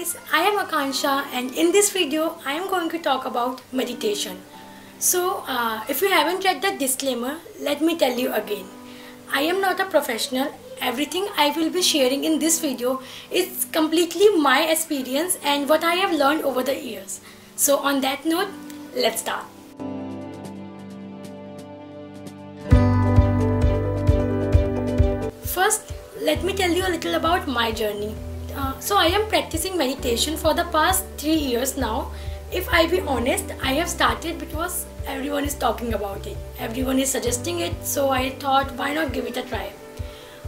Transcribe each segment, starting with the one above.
guys, I am Akansha and in this video I am going to talk about meditation. So if you haven't read the disclaimer, let me tell you again. I am not a professional. Everything I will be sharing in this video is completely my experience and what I have learned over the years. So on that note, let's start. First, let me tell you a little about my journey. So I am practicing meditation for the past 3 years now. If I be honest, I have started because everyone is talking about it. Everyone is suggesting it, so I thought why not give it a try.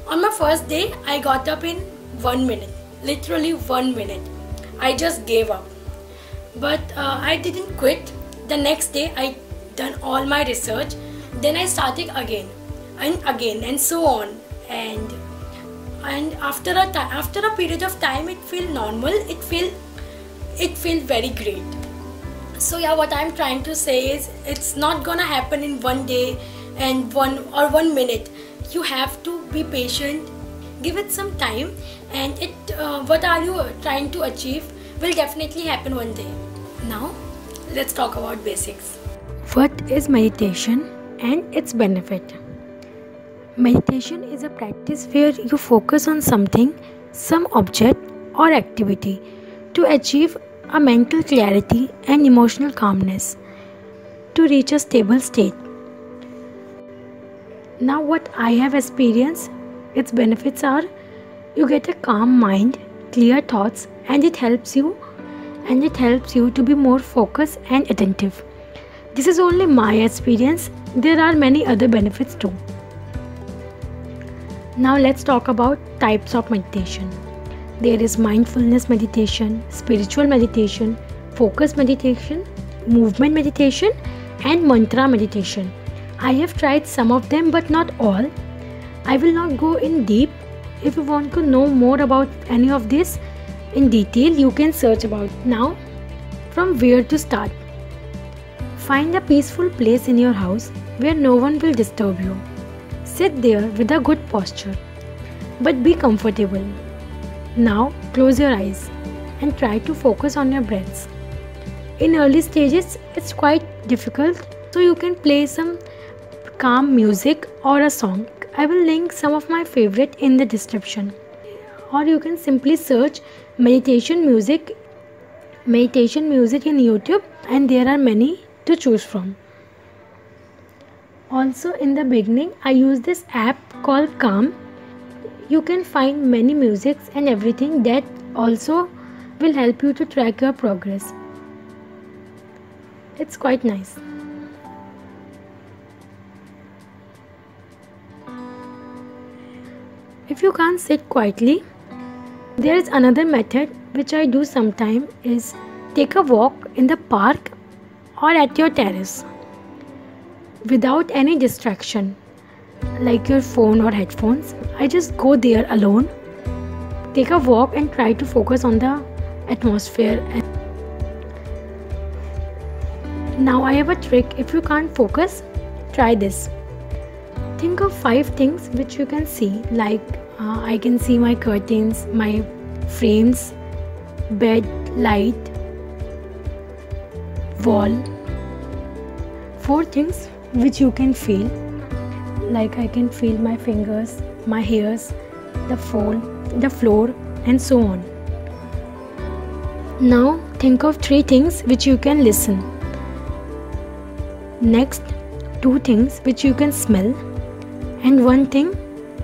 On my first day, I got up in 1 minute. Literally 1 minute. I just gave up. But I didn't quit. The next day, I done all my research. Then I started again and again and so on. And after a period of time, it feel normal. It feel very great. So yeah, what I'm trying to say is it's not gonna happen in 1 day and 1 minute. You have to be patient. Give it some time, and what are you trying to achieve will definitely happen one day. Now, let's talk about basics. What is meditation and its benefit? Meditation is a practice where you focus on something, some object or activity to achieve a mental clarity and emotional calmness, to reach a stable state. Now what I have experienced, its benefits are you get a calm mind, clear thoughts, and it helps you to be more focused and attentive. This is only my experience. There are many other benefits too. Now let's talk about types of meditation. There is mindfulness meditation, spiritual meditation, focus meditation, movement meditation, and mantra meditation. I have tried some of them but not all. I will not go in deep. If you want to know more about any of this in detail, you can search about it. Now, from where to start? Find a peaceful place in your house where no one will disturb you. Sit there with a good posture, but be comfortable. Now close your eyes and try to focus on your breaths. In early stages, it's quite difficult, so you can play some calm music or a song. I will link some of my favorite in the description. Or you can simply search meditation music in YouTube, and there are many to choose from. Also, in the beginning, I use this app called Calm. You can find many musics and everything that also will help you to track your progress. It's quite nice. If you can't sit quietly, there is another method which I do sometimes is take a walk in the park or at your terrace without any distraction like your phone or headphones. I just go there alone, take a walk and try to focus on the atmosphere. Now I have a trick. If you can't focus, try this. Think of 5 things which you can see, like I can see my curtains, my frames, bed, light, wall. 4 things which you can feel, like I can feel my fingers, my hairs, the floor, and so on. Now think of 3 things which you can listen. Next, 2 things which you can smell, and 1 thing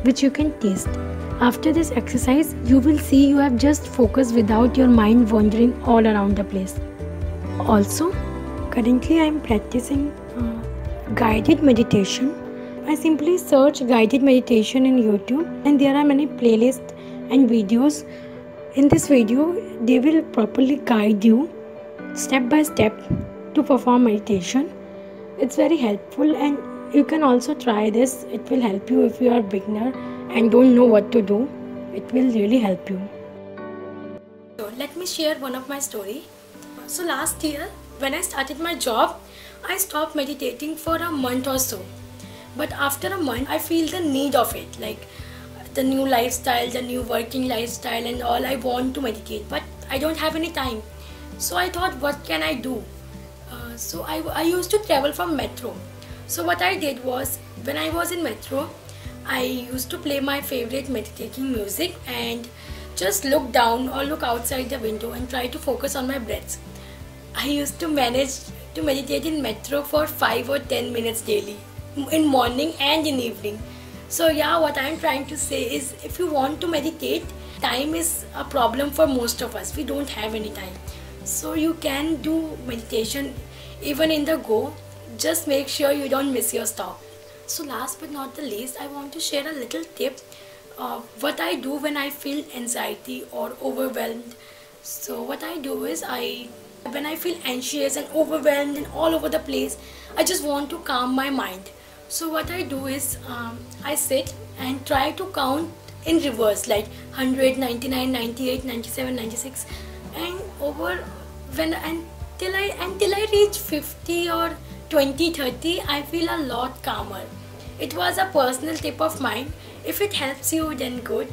which you can taste. After this exercise, you will see you have just focused without your mind wandering all around the place. Also, currently I am practicing guided meditation. I simply search guided meditation in YouTube, and there are many playlists and videos. In this video, they will properly guide you step by step to perform meditation. It's very helpful, and you can also try this. It will help you if you are a beginner and don't know what to do. It will really help you. So let me share one of my story. So last year, when I started my job, I stopped meditating for a month or so. But after a month, I feel the need of it. Like the new lifestyle, the new working lifestyle and all, I want to meditate. But I don't have any time. So I thought, what can I do? So I used to travel from metro. So what I did was, when I was in metro, I used to play my favorite meditating music and just look down or look outside the window and try to focus on my breaths. I used to manage to meditate in metro for 5 or 10 minutes daily, in morning and in evening. So yeah, what I'm trying to say is, if you want to meditate, time is a problem for most of us. We don't have any time. So you can do meditation even in the go. Just make sure you don't miss your stop. So last but not the least, I want to share a little tip of what I do when I feel anxiety or overwhelmed. So what I do is, when I feel anxious and overwhelmed and all over the place, I just want to calm my mind. So what I do is, I sit and try to count in reverse, like 100, 99, 98, 97, 96, and until I reach 50 or 20, 30, I feel a lot calmer. It was a personal tip of mine. If it helps you, then good.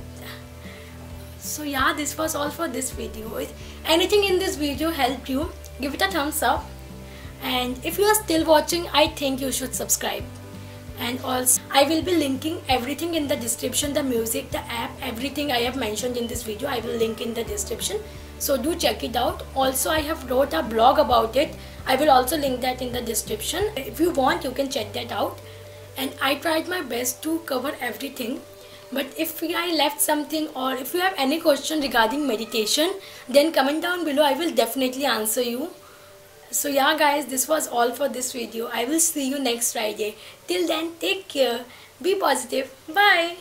So yeah, this was all for this video. If anything in this video helped you, give it a thumbs up. And if you are still watching, I think you should subscribe. And also, I will be linking everything in the description, the music, the app, everything I have mentioned in this video, I will link in the description. So do check it out. Also, I have wrote a blog about it. I will also link that in the description. If you want, you can check that out. And I tried my best to cover everything. But if I left something, or if you have any question regarding meditation, then comment down below. I will definitely answer you. So yeah guys, this was all for this video. I will see you next Friday. Till then, take care. Be positive. Bye.